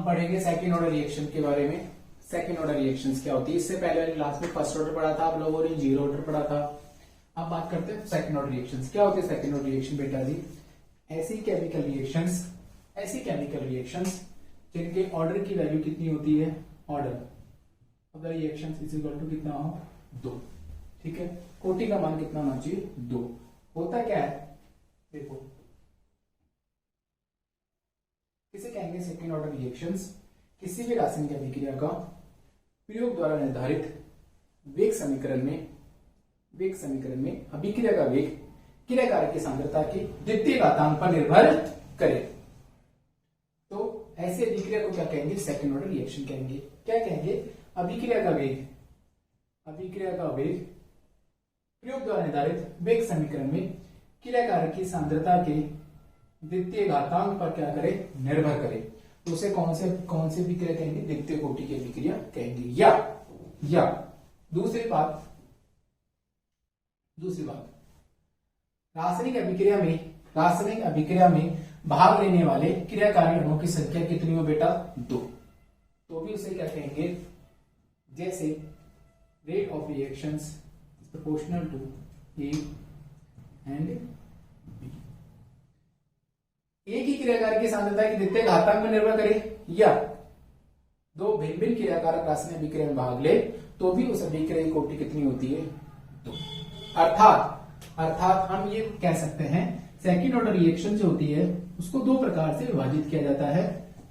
पढ़ेंगे second order reaction के बारे में। सेकंड ऑर्डर रिएक्शंस क्या होती है, इससे पहले वाली क्लास में फर्स्ट ऑर्डर पढ़ा था आप लोगों ने, जीरो ऑर्डर पढ़ा था। अब बात करते हैं सेकंड ऑर्डर रिएक्शंस। क्या होती है सेकंड ऑर्डर रिएक्शन बेटा जी? ऐसी केमिकल रिएक्शंस जिनके ऑर्डर की वैल्यू कितनी होती है, order of the reactions is equal to कितना हो, 2। ठीक है, कोटि का मान कितना होना चाहिए, 2। होता क्या है देखो, किसे कहेंगे सेकंड ऑर्डर रिएक्शंस? किसी भी रासायनिक अभिक्रिया का प्रयोग द्वारा निर्धारित वेग समीकरण में अभिक्रिया का वेग क्रिया कारक की सांद्रता की द्वितीय घातांक पर निर्भर करे, तो ऐसे अभिक्रिया को क्या कहेंगे, सेकंड ऑर्डर रिएक्शन कहेंगे। क्या कहेंगे, अभिक्रिया का वेग प्रयोग द्वारा निर्धारित वेग समीकरण में क्रिया कारक की सांद्रता के द्वितीय घातांक पर क्या करे, निर्भर करे, तो उसे कौन से विक्रिया कहेंगे, द्वितीय कोटि की विक्रिया कहेंगे। या दूसरी बात रासायनिक अभिक्रिया में भाग लेने वाले क्रियाकारी अणुओं की संख्या कितनी हो बेटा, 2, तो भी उसे क्या कहेंगे, जैसे rate of reactions proportional to A and B. एक ही क्रियाकारक की सांद्रता की द्वितीय घातांक में निर्भर करे, या दो भिन्न भिन्न क्रियाकारक रासायनिक अभिक्रिया में भाग ले तो भी उस अभिक्रिया की कोटि कितनी होती है, 2। अर्थात हम ये कह सकते हैं सेकंड ऑर्डर रिएक्शन जो होती है उसको दो प्रकार से विभाजित किया जाता है,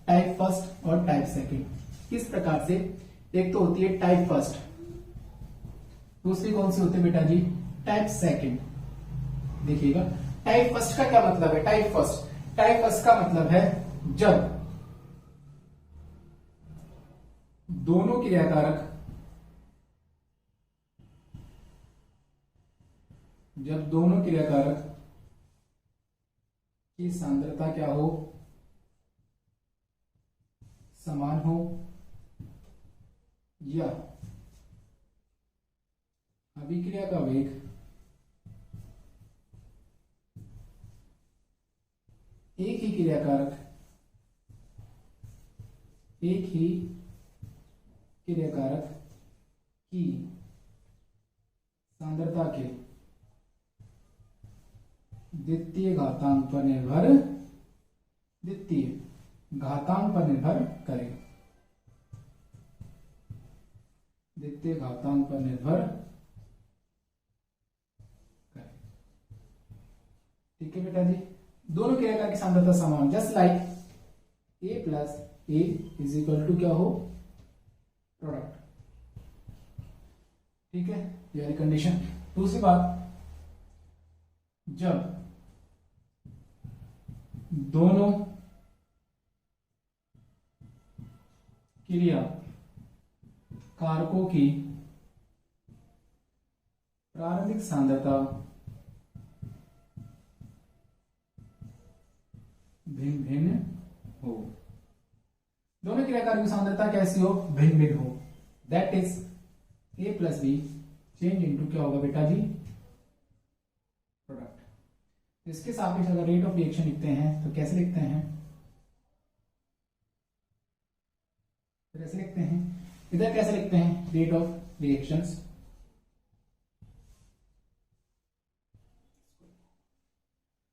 टाइप फर्स्ट और टाइप सेकंड। किस प्रकार से, एक तो होती है टाइप फर्स्ट, दूसरी कौन सी होती है बेटा जी, टाइप सेकंड। देखिएगा टाइप फर्स्ट का क्या मतलब है, टाइप फर्स्ट का मतलब है जब दोनों क्रियाकारक की सांद्रता क्या हो, समान हो, या अभिक्रिया का वेग एक ही क्रियाकारक की सांद्रता के द्वितीय घातांक पर निर्भर करे, ठीक है बेटा जी। दोनों क्रियाकारक की सांद्रता समान, just like A plus A is equal to क्या हो, प्रोडक्ट। ठीक है, ये कंडीशन। दूसरी बात, जब दोनों क्रिया कारकों की प्रारंभिक सांद्रता भिन्न भिन्न हो, दोनों क्रियाकारकों की सांद्रता कैसी हो, भिन्न भिन्न हो, that is A plus B change into क्या होगा बेटा जी, प्रोडक्ट। इसके सापेक्ष अगर रेट ऑफ रिएक्शन लिखते हैं तो कैसे लिखते हैं, इधर कैसे लिखते हैं, रेट ऑफ रिएक्शंस।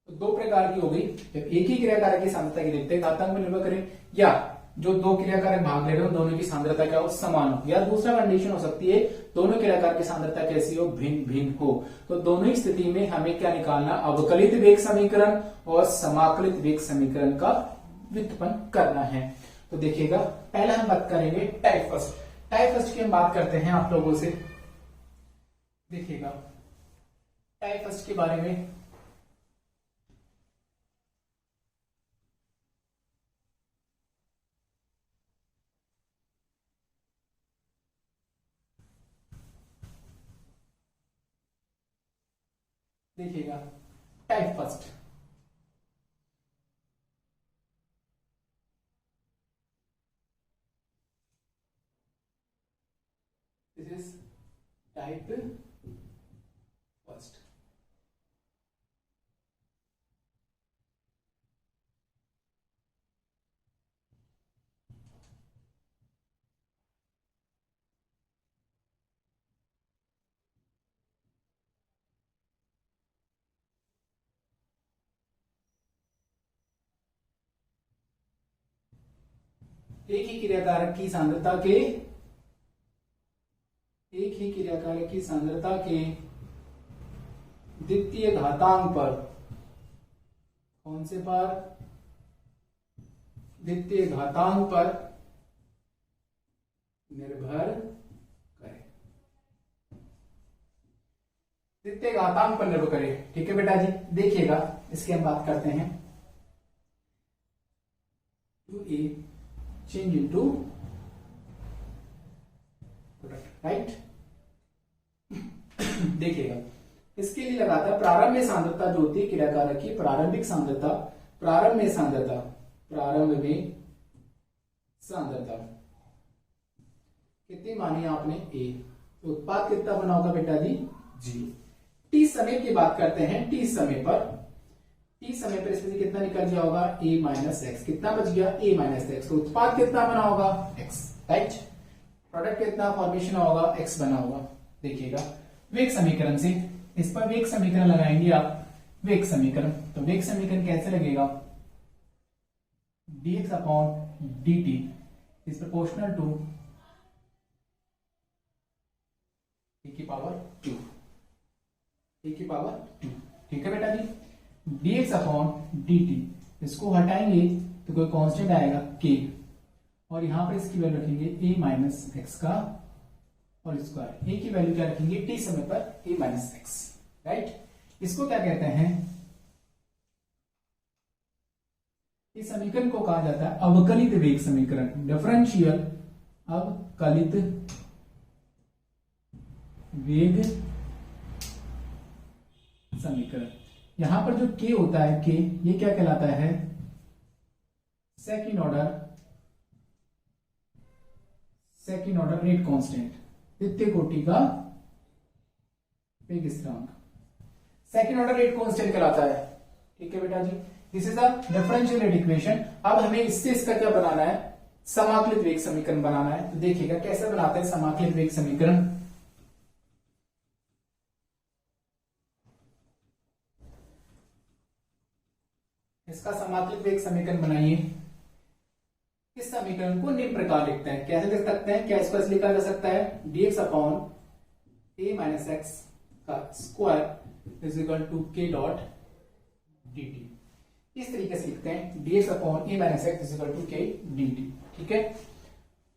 तो दो प्रकार की हो गई, जब एक ही क्रियाकारक की सांद्रता की द्वितीय घातांक में निर्भर करे, या जो दो क्रियाकारक भाग ले रहे हो दोनों की सांद्रता क्या हो, समान हो, या दूसरा कंडीशन हो सकती है दोनों क्रियाकारक की सांद्रता कैसी हो, भिन्न भिन्न हो। तो दोनों ही स्थिति में हमें क्या निकालना, अवकलित वेग समीकरण और समाकलित वेग समीकरण का व्युत्पन्न करना है। तो देखिएगा पहले हम बात करेंगे टाइप फर्स्ट की हम बात करते हैं आप लोगों से। देखिएगा टाइप फर्स्ट के बारे में, देखिएगा type first, this is type first. एक ही क्रियाकारक की सांद्रता के द्वितीय घातांक पर, कौन से पर, द्वितीय घातांक पर निर्भर करे, द्वितीय घातांक पर निर्भर करे। ठीक है बेटा जी, देखिएगा इसकी हम बात करते हैं। 2a change into product, right. देखिएगा इसके लिए लगाता है प्रारंभ में सांद्रता जो होती है क्रियाकारक की, प्रारंभिक सांद्रता, प्रारंभ में सांद्रता कितनी मानी आपने a, तो उत्पाद कितना बना होगा बेटा जी 0। t समय की बात करते हैं, t समय पर इसमें कितना निकल गया होगा a माइनस एक्स, कितना बच गया a माइनस एक्स, तो उत्पाद कितना बना होगा x, राइट। प्रोडक्ट कितना फॉर्मेशन होगा x बना होगा। देखिएगा वेग समीकरण से इस पर वेग समीकरण लगाएंगे आप, वेग समीकरण, तो वेग समीकरण कैसे लगेगा, dx upon dt is proportional to e की पावर 2, ठीक है बेटा जी। dx अपॉन dt, इसको हटाएंगे तो कोई कांस्टेंट आएगा k, और यहां पर इसकी वैल्यू रखेंगे a माइनस एक्स का और स्क्वायर, a की वैल्यू क्या रखेंगे t समय पर a माइनस एक्स, राइट। इसको क्या कहते हैं, इस समीकरण को कहा जाता है अवकलित वेग समीकरण, डिफरेंशियल अवकलित वेग समीकरण। यहां पर जो k होता है, k ये क्या कहलाता है, सेकंड ऑर्डर रेट कांस्टेंट, द्वितीय कोटि का वेग स्थिरांक, सेकंड ऑर्डर रेट कांस्टेंट कहलाता है। ठीक है बेटा जी, this is a differential rate equation. अब हमें इससे इसका क्या बनाना है, समाकलित वेग समीकरण बनाना है। तो देखिएगा कैसे बनाते हैं समाकलित वेग समीकरण। इसका समाकलित वेग समीकरण बनाइए। इस समीकरण को निम्न प्रकार लिखते हैं, कैसे लिख सकते हैं, क्या इसको ऐसे लिखा जा सकता है, dx upon a minus X का square is equal to k dot dt। इस तरीके से लिखते हैं dx upon a minus x is equal to k dt। ठीक है,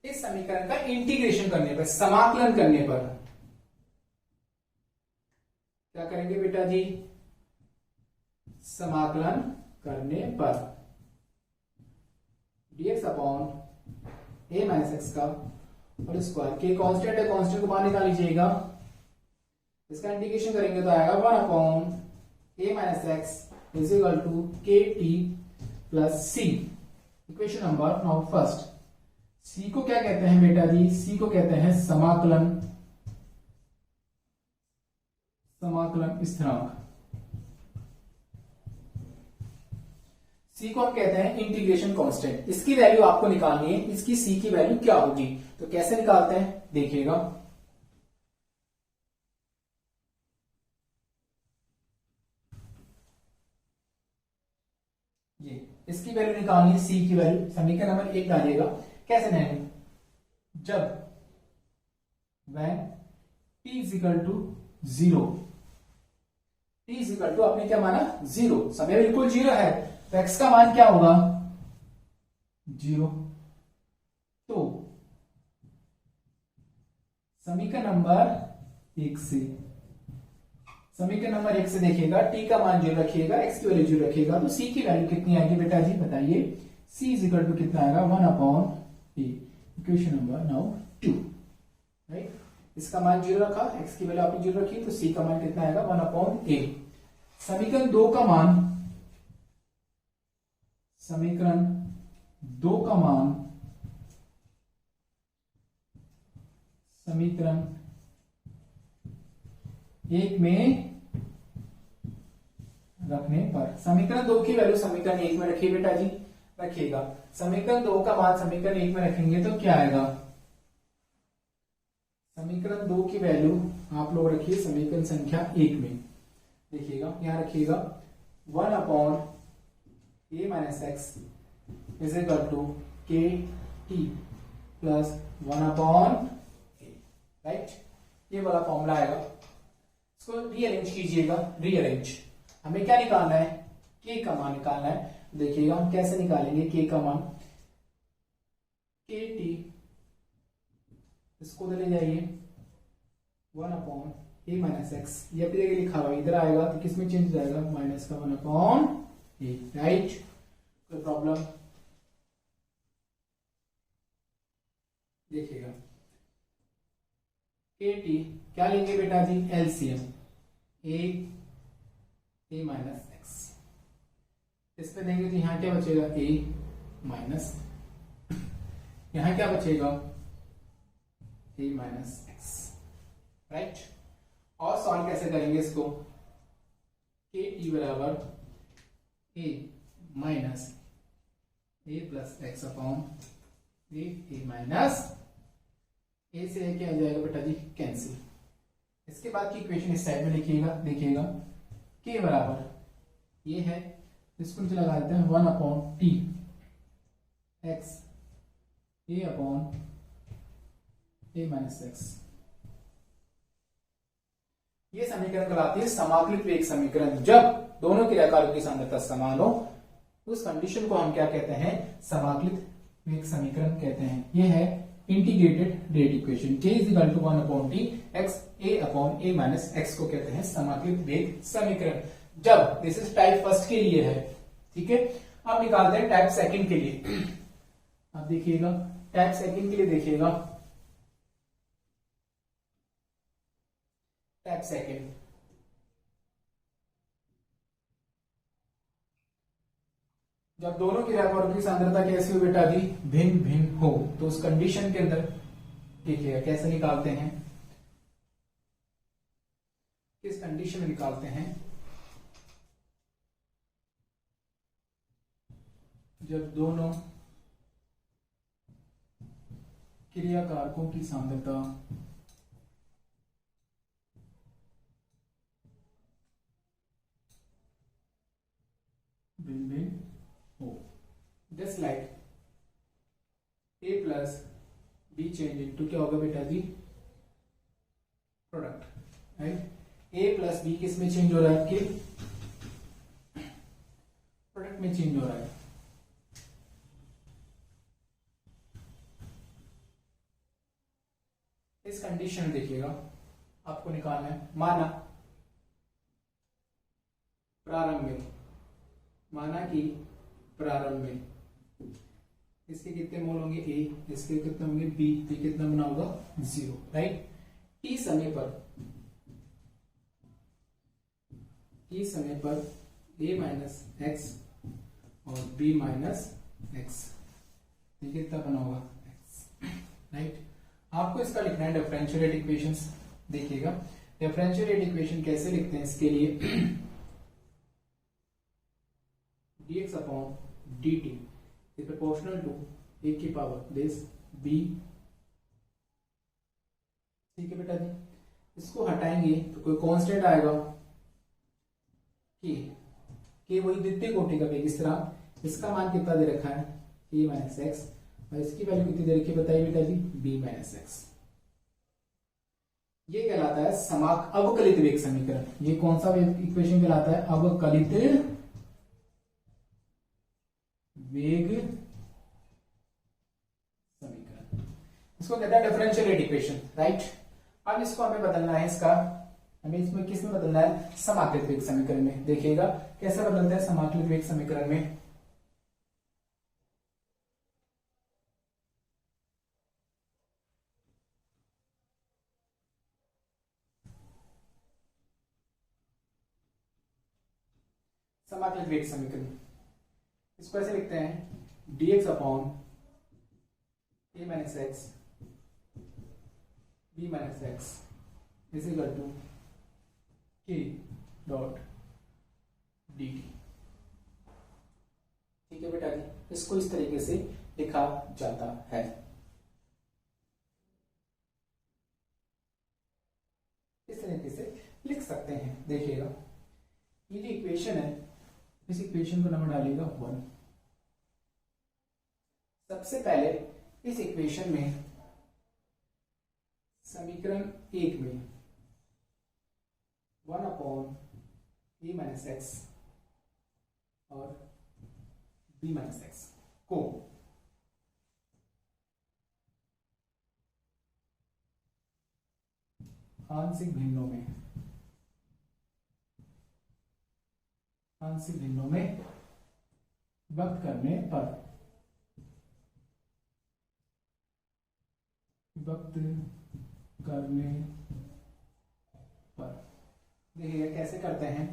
इस समीकरण का इंटीग्रेशन करने पर, समाकलन करने पर क्या करेंगे बेटा जी, समाकलन करने पर dx upon a minus X का और स्क्वायर, k कांस्टेंट है, कांस्टेंट को बाहर निकाल लीजिएगा, इसका इंटीग्रेशन करेंगे तो आएगा 1 upon a minus x is equal to K T plus C. Equation number now first, c को क्या कहते हैं बेटा जी, c को कहते हैं समाकलन स्थिरांक, c को हम कहते हैं इंटीग्रेशन कांस्टेंट। इसकी वैल्यू आपको निकालनी है, इसकी c की वैल्यू क्या होगी, तो कैसे निकालते हैं देखिएगा। ये इसकी वैल्यू निकालनी है, c की वैल्यू समीकरण नंबर 1 डालिएगा। कैसे डालेंगे, जब when t is equal to 0, t is equal to आपने क्या माना 0, समय बिल्कुल 0 है, तो x का मान क्या होगा 0। तो समीकरण नंबर 1 से देखिएगा, t का मान 0 रखिएगा, x की वैल्यू 0 रखिएगा, तो c की वैल्यू कितनी आएगी बेटा जी बताइए, c इज इक्वल टू कितना आएगा 1 upon a। Equation number now 2, right. इसका मान 0 रखा, x की वैल्यू आपने 0 रखी, तो c का मान कितना आएगा 1 अपॉन a। समीकरण 2 का मान समीकरण 1 में रखने पर, समीकरण 2 की वैल्यू समीकरण 1 में रखिए बेटा जी, रखिएगा। समीकरण 2 का मान समीकरण 1 में रखेंगे तो क्या आएगा, समीकरण 2 की वैल्यू आप लोग रखिए समीकरण संख्या 1 में, देखिएगा यहां रखिएगा 1 upon a minus x is equal to k t plus 1/a, right. ये वाला फॉर्मूला आएगा, इसको रीअरेंज कीजिएगा। रीअरेंज हमें क्या निकालना है, के का मान निकालना है। देखिएगा हम कैसे निकालेंगे के का मान, के टी, इसको ले जाइए 1/a माइनस एक्स, ये अपनी जगह लिखा हुआ इधर आएगा तो किसमें चेंज हो जाएगा, माइनस का 1/a, राइट। कोई प्रॉब्लम, देखिएगा के टी क्या लेंगे बेटा जी, एलसीएम ए माइनस एक्स, इसमें देंगे तो यहाँ क्या बचेगा, ए माइनस, यहाँ क्या बचेगा, ए माइनस एक्स, राइट। और सॉल्व कैसे करेंगे इसको, के टी बराबर ए माइनस ए प्लस एक्स अपॉन ए माइनस ए से क्या आ जाएगा बेटा जी, कैंसिल। इसके बाद की इक्वेशन इस साइड में लिखिएगा, देखिएगा के बराबर ये है, इसको नीचे लगा देते हैं 1/t x a upon A minus x. ये समीकरण कहलाती है समाकलित वेग समीकरण। जब दोनों क्रियाकारों की सांद्रता समान हो उस कंडीशन को हम क्या कहते हैं, समाकलित वेग समीकरण कहते हैं। ये है integrated rate equation, k is equal to 1/t x a upon a minus x को कहते हैं समाकलित वेग समीकरण। जब दिस इज टाइप फर्स्ट के लिए है, ठीक है। अब निकालते हैं टाइप सेकंड के लिए। अब देखिएगा टाइप सेकंड के लिए, देखिएगा टाइप सेकंड, जब दोनों क्रियाकारों की सांद्रता कैसी हो बेटा जी, भिन्न भिन्न हो, तो उस कंडीशन के अंदर देखिएगा कैसे निकालते हैं, किस कंडीशन में निकालते हैं, जब दोनों क्रियाकारकों की सांद्रता भिन्न भिन्न हो, just like a plus b change into क्या होगा बेटा जी, product, right. a plus b किस में चेंज हो रहा है, आपके प्रोडक्ट में चेंज हो रहा है। इस कंडीशन में देखिएगा आपको निकालना है, माना कि प्रारंभ में इसके कितने मोल होंगे, ए, इसके कितने होंगे बी, तो कितना बना होगा 0, राइट। टी समय पर ए माइनस एक्स और बी माइनस एक्स, ये कितना बना होगा एक्स, राइट। आपको इसका लिखना है डिफरेंशियल रेट इक्वेशंस। देखिएगा डिफरेंशियल रेट इक्वेशन कैसे लिखते हैं, इसके लिए dx upon dt is proportional to a की पावर this b, ठीक है बेटा जी। इसको हटाएंगे तो कोई कांस्टेंट आएगा कि वही द्वितीय कोटि का वेग, इस तरह इसका मान कितना दे रखा है a माइनस एक्स, और इसकी वैल्यू कितनी दे रखी है बताइए बेटा जी, b माइनस एक्स। ये कहलाता है अवकलित वेग समीकरण। ये कौन सा इक्वेशन कहलाता है, अवकलित वेग समीकरण, इसको कहते हैं डिफरेंशियल रेट इक्वेशन, राइट। अब इसको हमें बदलना है, हमें इसमें किसमें बदलना है, समाकलित वेग समीकरण में। देखिएगा कैसे बदलता है समाकलित वेग समीकरण में। समाकलित वेग समीकरण इसको ऐसे लिखते हैं, dx upon a minus x b minus x is equal to k dot dt, ठीक है बेटा जी। इसको इस तरीके से लिखा जाता है। इस तरीके से लिख सकते हैं। देखिएगा ये जो इक्वेशन है, इस इक्वेशन को नंबर डालिएगा 1। सबसे पहले इस इक्वेशन में समीकरण 1 में 1/a-x और b-x को आंशिक भिन्नों में व्यक्त करने पर देखिएगा कैसे करते हैं।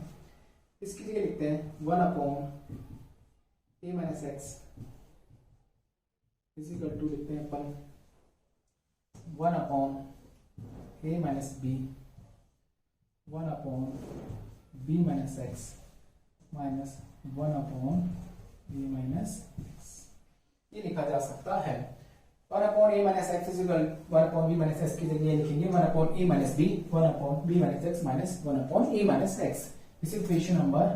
इसकी जगह लिखते हैं 1/a-x लिखते हैं अपन 1/a-b 1/b-x माइनस 1/a-x ये लिखा जा सकता है। 1/a-x इक्वल 1/b-x की जगह लिखेंगे 1/a-b 1/b-x माइनस 1/a-x। इस इक्वेशन नंबर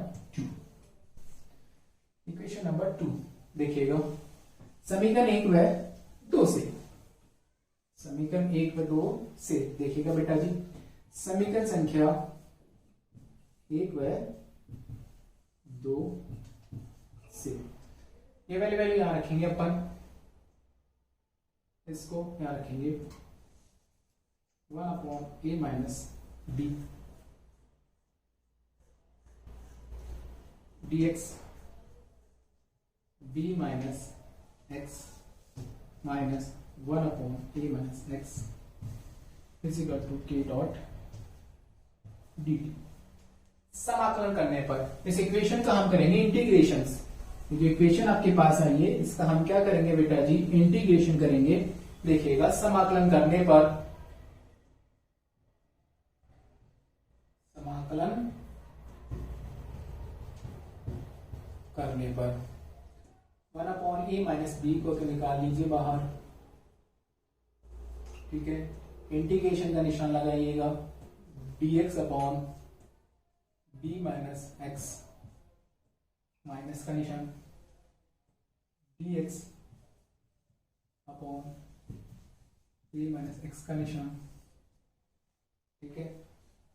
2 देखिएगा समीकरण 1 व 2 से देखिएगा बेटा जी, समीकरण संख्या 1 व 2 से ये वाली वैल्यू यहां रखेंगे अपन, इसको यहां रखेंगे 1/a-b dx b-x minus 1/a-x is equal to k dot dt। समाकलन करने पर इस इक्वेशन का हम करेंगे इंटीग्रेशन। जो इक्वेशन आपके पास आई है इसका हम क्या करेंगे बेटा जी, इंटीग्रेशन करेंगे। देखिएगा समाकलन करने पर 1/a-b को निकाल लीजिए बाहर, ठीक है। इंटीग्रेशन का निशान लगाइएगा, dx/b-x माइनस का निशान dx/a-x का निशान, ठीक है,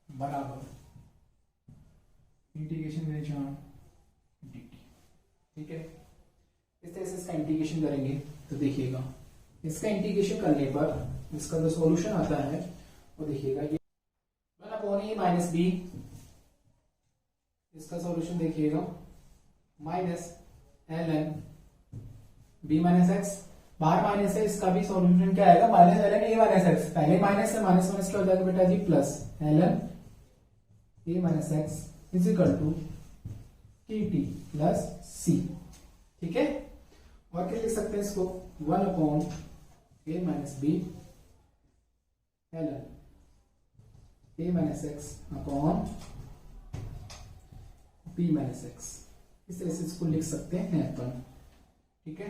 बराबर इंटीग्रेशन का निशान dt, ठीक है। इस तरह से इसका इंटीग्रेशन करेंगे तो देखिएगा इसका इंटीग्रेशन करने पर इसका जो सॉल्यूशन आता है वो देखिएगा ये 1/a-b इसका सॉल्यूशन देखिएगा माइनस ln b-x, बाहर माइनस है, इसका भी सॉल्यूशन क्या आएगा माइनस ln a-x। पहले माइनस है, माइनस माइनस क्या हो जाएगा बेटा जी plus ln a-x is equal to kt plus c, ठीक है। और क्या लिख सकते हैं इसको 1/a-b ln a-x upon b-x, इस तरह से इसको लिख सकते हैं अपन, ठीक है।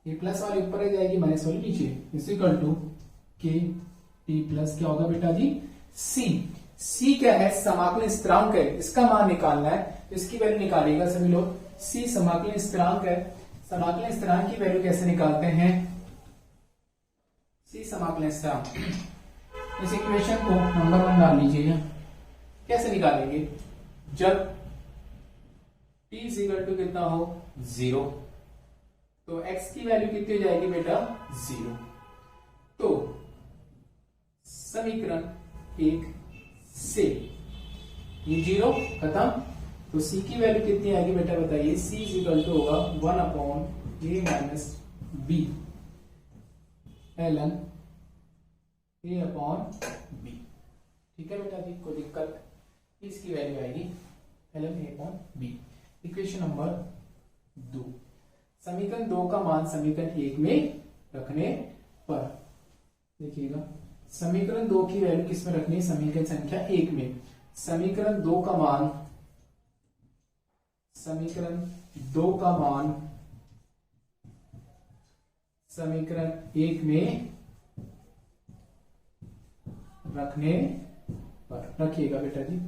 ये प्लस वाली ऊपर आ जाएगी, माइनस वाली नीचे, is equal to K T plus क्या होगा बेटा जी सी। सी क्या है, समाकलन स्थिरांक है, इसका मान निकालना है, इसकी वैल्यू निकालिएगा सभी लोग। सी समाकलन स्थिरांक है, समाकलन स्थिरांक की वैल्यू कैसे निकालते हैं, सी समाकलन स्थिरांक। इस इक्वेशन को नंबर 1 डाल लीजिएगा। कैसे निकालेंगे, जब t इक्वल टू कितना हो 0 तो x की वैल्यू कितनी हो जाएगी बेटा 0। तो समीकरण 1 से ये 0 खत्म, तो c की वैल्यू कितनी आएगी बेटा बताइए। c इक्वल टू होगा 1/a-b ln a/b, ठीक है बेटा जी, कोई दिक्कत, इसकी वैल्यू आएगी ln a/b। इक्वेशन नंबर 2, समीकरण 2 का मान समीकरण 1 में रखने पर देखिएगा समीकरण 2 की वैल्यू किस में रखनी है, समीकरण संख्या 1 में। समीकरण 2 का मान समीकरण 1 में रखने पर रखिएगा बेटा जी।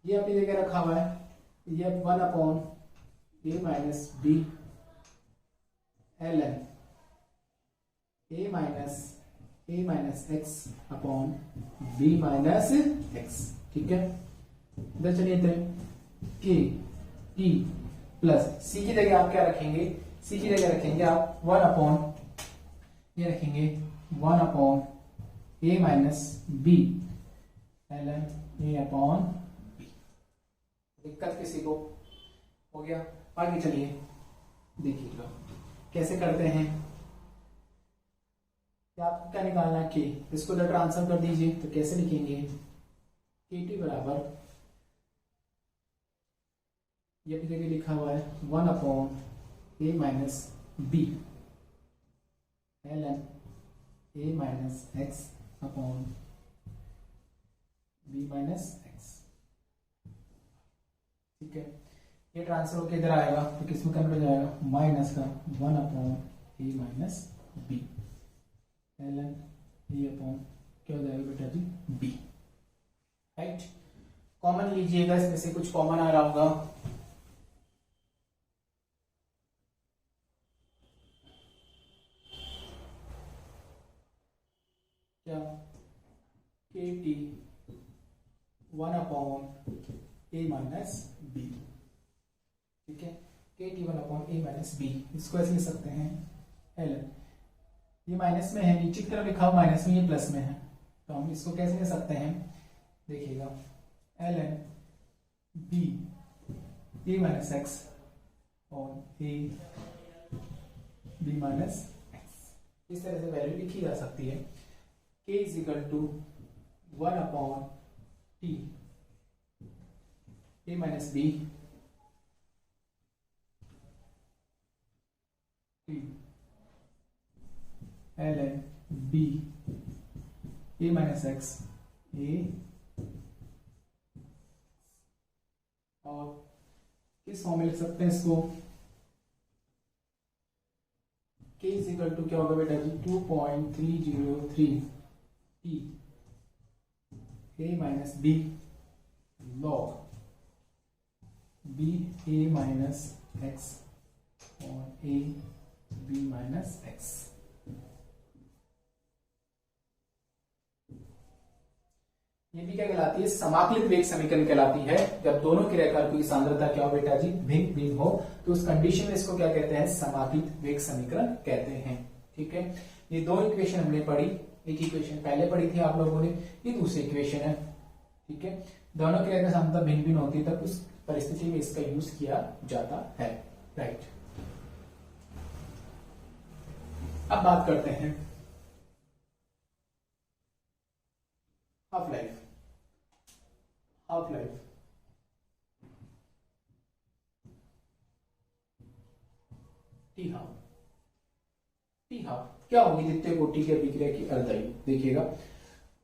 ये अपनी जगह रखा हुआ है, ये 1/a-b ln A minus X upon B minus X. ठीक है, इधर चलिए के टी प्लस सी की जगह आप क्या रखेंगे, सी की जगह रखेंगे आप 1 अपॉन, ये रखेंगे 1 अपॉन ए माइनस बी ln ए अपॉन बी। दिक्कत किसी को हो गया? आगे चलिए देखिएगा कैसे करते हैं। आपको क्या निकालना है, के, इसको इधर ट्रांसफर कर दीजिए। तो कैसे लिखेंगे, के टी बराबर, ये अपनी जगह लिखा हुआ है 1 upon A minus B ln A minus X upon B minus X. ठीक है, ये ट्रांसफर होकर इधर आएगा तो किसमें कन्वर्ट हो जाएगा, माइनस का 1 अपॉन ए माइनस बी ln ए अपॉन क्या हो जाएगा बेटा जी, बी। राइट, कॉमन लीजिएगा, इसमें से कुछ कॉमन आ रहा होगा। क्या, के टी 1 अपॉन ए माइनस बी। ठीक है, के टी 1 अपॉन ए माइनस बी, इसको ऐसे लिख सकते हैं ln, ये माइनस में है, नीचे की तरफ लिखा हुआ माइनस में, ये प्लस में है, तो हम इसको कैसे लिख सकते हैं, देखिएगा ln B a minus x और ए बी माइनस एक्स। इस तरह से वैल्यू लिखी जा सकती है। k is equal to 1 upon T A minus B ln b A minus X A, और किस फॉर्म में लिख सकते हैं इसको, k इज इक्वल टू क्या होगा बेटा जी, 2.303 t A minus b log b a minus x और ए बी माइनस एक्स। ये भी क्या कहलाती है, समाकलित वेग समीकरण कहलाती है। जब दोनों क्रियाकारकों की सांद्रता क्या हो बेटा जी, भिन्न भिन्न हो, तो उस कंडीशन में इसको क्या कहते हैं, समाकलित वेग समीकरण कहते हैं। ठीक है, ये दो इक्वेशन हमने पढ़ी, एक इक्वेशन पहले पढ़ी थी आप लोगों ने, ये दूसरी इक्वेशन है। ठीक है, दोनों क्रिया की सांद्रता भिन्न भिन्न होती है, तब उस परिस्थिति में इसका यूज किया जाता है। राइट, अब बात करते हैं half life. Half life T half, T half क्या होगी, द्वितीय कोटि की अभिक्रिया की अर्धायु। देखिएगा,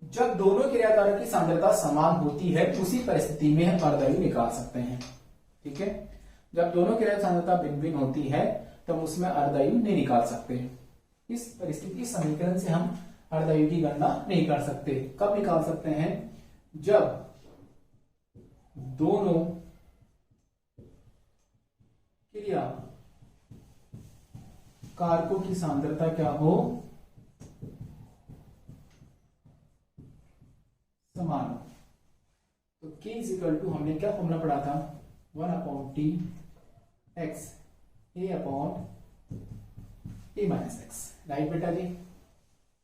जब दोनों क्रियाकारक की सांद्रता समान होती है उसी परिस्थिति में हम अर्धायु निकाल सकते हैं। ठीक है, जब दोनों क्रिया की सांद्रता भिन्न भिन्न होती है तो हम उसमें अर्धायु नहीं निकाल सकते। इस परिस्थिति समीकरण से हम अर्धायु की गणना नहीं कर सकते। कब निकाल सकते हैं, जब दोनों क्रिया कारकों की सांद्रता क्या हो, समान हो। तो k इज इक्वल टू, हमने क्या फॉर्मूला पढ़ा था, 1 upon t x a upon A minus x. Right बेटा जी,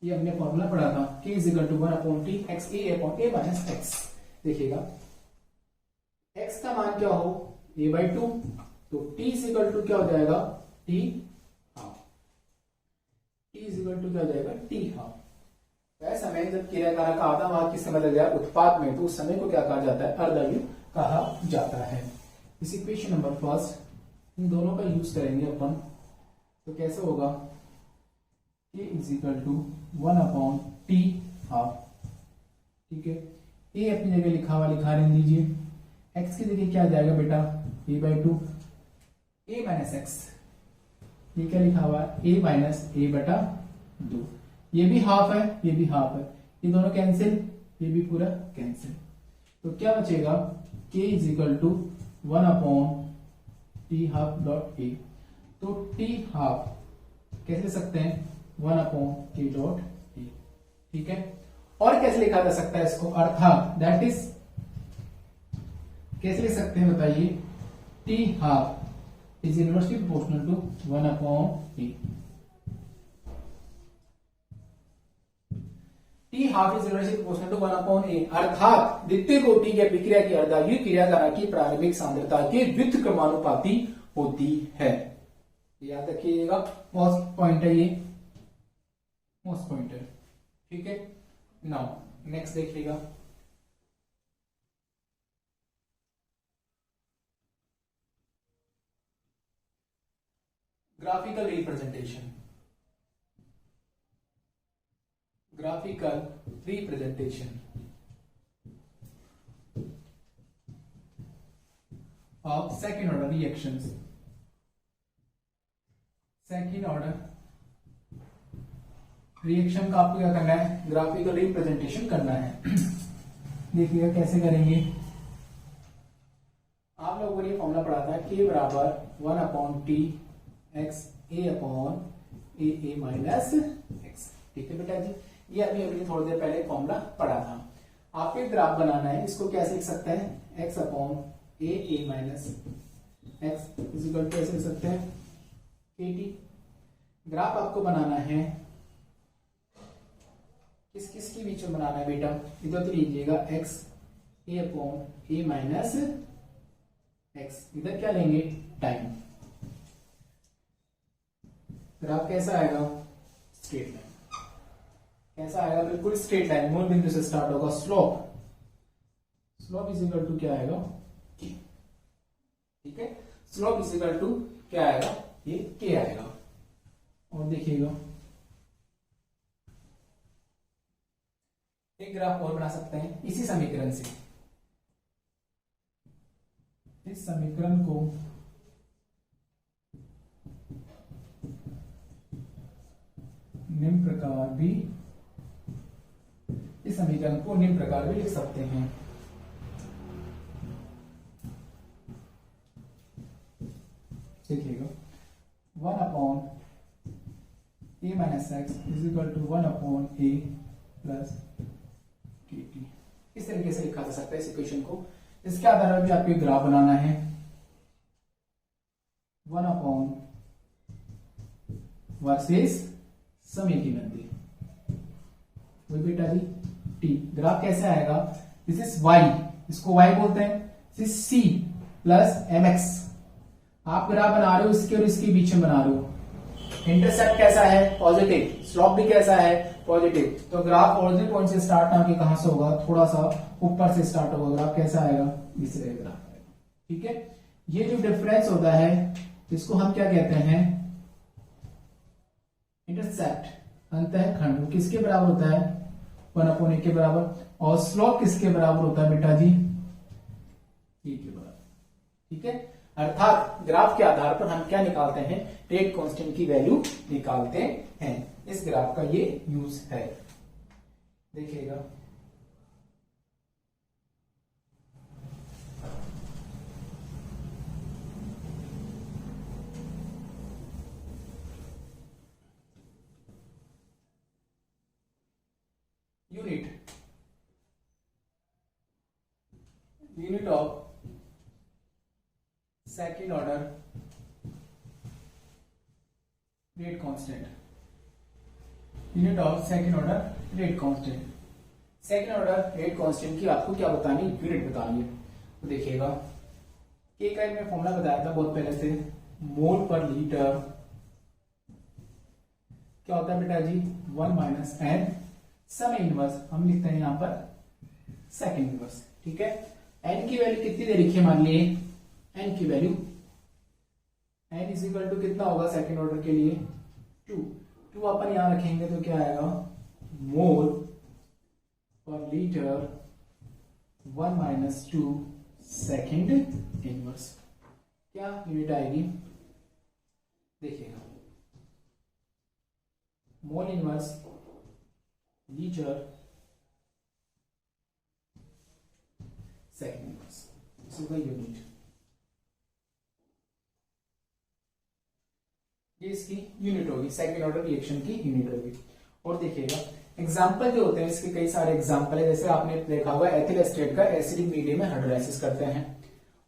ये हमने फॉर्मूला पढ़ा था, k is equal to 1 upon t x a upon A minus x. देखिएगा x का मान क्या हो, a/2, तो t इज इक्वल टू क्या हो जाएगा, t half. t is equal to क्या हो जाएगा, t हाफ। वह समय जब क्रियाकारक का आधा भाग किस समय लग जाए उत्पाद में, तो उस समय को क्या कहा जाता है, अर्धायु कहा जाता है। इस इक्वेशन नंबर फर्स्ट, इन दोनों का यूज करेंगे अपन, तो कैसे होगा, k is equal to 1 upon t half. ठीक है, a अपनी जगह लिखा हुआ लिखा रहने दीजिए, x की जगह क्या आ जाएगा बेटा, a/2 a माइनस एक्स, ये क्या लिखा हुआ है, a माइनस a/2। ये भी हाफ है, ये भी हाफ है, ये दोनों कैंसिल, ये भी पूरा कैंसिल। तो क्या बचेगा, k is equal to 1 upon t half dot a। तो टी हाफ कैसे लिख सकते हैं, 1/k.a। ठीक है, और कैसे लिखा जा सकता है इसको, अर्थात दैट इज कैसे लिख सकते हैं बताइए, t half is inversely proportional to 1/a। T half is inversely proportional to 1/a, अर्थात द्वितीय कोटि की अभिक्रिया की अर्धायु क्रियाधारा की प्रारंभिक सांद्रता के व्युत्क्रमानुपाती होती है। याद रखिएगा, मोस्ट पॉइंट है ये, मोस्ट पॉइंट है। ठीक है, नाउ नेक्स्ट देखिएगा, graphical representation. Graphical representation of second order reactions। Second order reaction का आपको क्या करना है, ग्राफिकल रिप्रेजेंटेशन करना है। देखिएगा कैसे करेंगे, आप लोगों ने फॉर्मूला पढ़ा था k बराबर 1/t x a/a minus x। ठीक है बेटा जी, ये अभी अभी थोड़ी देर पहले फॉर्मूला पढ़ा था। आपको एक ग्राफ बनाना है, इसको कैसे लिख सकते हैं, x/a minus x is equal to कैसे लिख सकते हैं, kt। ग्राफ आपको बनाना है, किस किस के बीच में बनाना है बेटा, इधर तो लीजिएगा x a/a माइनस x, इधर क्या लेंगे, टाइम। ग्राफ कैसा आएगा, स्ट्रेट लाइन। कैसा आएगा, बिल्कुल स्ट्रेट लाइन, मूल बिंदु से स्टार्ट होगा। Slope, slope is equal to क्या आएगा, k। ठीक है, स्लोप इज इक्वल टू क्या आएगा, ये k आएगा। और देखिएगा एक ग्राफ और बना सकते हैं इसी समीकरण से। इस समीकरण को निम्न प्रकार भी, इस समीकरण को निम्न प्रकार भी लिख सकते हैं। देखिएगा 1/a minus x is equal to 1/a plus kt। इस तरीके से लिखा जा सकता है इस इक्वेशन को। इसके आधार पर भी आपको एक ग्राफ बनाना है, 1/, वर्सेस समय की गति, वही बेटा जी t। ग्राफ कैसे आएगा, दिस इज y, इसको y बोलते हैं, this is c plus mx। आप ग्राफ बना रहे हो इसके और इसके बीच में बना रहे हो, इंटरसेप्ट कैसा है, पॉजिटिव, स्लोप भी कैसा है, पॉजिटिव। तो ग्राफ ओरिजिन पॉइंट से स्टार्ट ना कि कहां से होगा, थोड़ा सा ऊपर से स्टार्ट होगा। ग्राफ कैसा आएगा, इस तरह ग्राफ आएगा। ठीक है, ये जो डिफरेंस होता है इसको हम क्या कहते हैं, इंटरसेप्ट, अंतःखंड। वो किसके बराबर होता है, 1/a के बराबर। और स्लोप किसके बराबर होता है बेटा जी, e के बराबर। ठीक है, अर्थात ग्राफ के आधार पर हम क्या निकालते हैं, रेट कांस्टेंट की वैल्यू निकालते हैं। इस ग्राफ का ये यूज है। देखिएगा unit of second order rate constant, unit of second order rate constant. Second order rate constant की आपको क्या बतानी, यूनिट बतानी है। तो देखिएगा के का मैं फॉर्मूला बताया था बहुत पहले से, मोल पर लीटर क्या होता है बेटा जी, 1 माइनस एन समय इनवर्स, हम लिखते हैं यहां पर सेकेंड इनवर्स। ठीक है, एन की वैल्यू कितनी दे रखी है, मान लिए एन की value, n is equal to कितना होगा सेकेंड ऑर्डर के लिए, 2 अपन यहां रखेंगे तो क्या आएगा, मोल पर लीटर 1 माइनस 2 सेकेंड इनवर्स। क्या यूनिट आएगी, देखिएगा mole inverse litre second inverse, unit. ये इसकी यूनिट होगी, सेकंड ऑर्डर रिएक्शन की यूनिट होगी। और देखिएगा एग्जाम्पल जो होते हैं इसके कई सारे एग्जाम्पल है, जैसे आपने देखा हुआ एथिल एस्टेट का एसिडिक मीडियम में हाइड्रोलाइसिस करते हैं,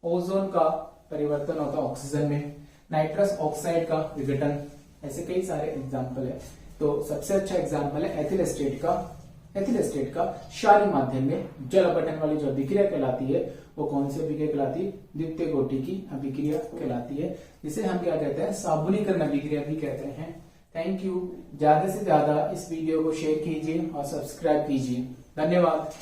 ओजोन का परिवर्तन होता है ऑक्सीजन में, नाइट्रस ऑक्साइड का विघटन, ऐसे कई सारे एग्जाम्पल है। तो सबसे अच्छा एग्जाम्पल है एथिल एस्टेट का क्षारीय माध्यम में जल अपघटन वाली जो अभिक्रिया कहलाती है वो कौन सी अभिक्रिया कहलाती है? द्वितीय कोटि की अभिक्रिया कहलाती है, जिसे हम क्या कहते हैं? साबुनीकरण अभिक्रिया भी कहते हैं। Thank you. ज्यादा से ज्यादा इस वीडियो को शेयर कीजिए और सब्सक्राइब कीजिए। धन्यवाद।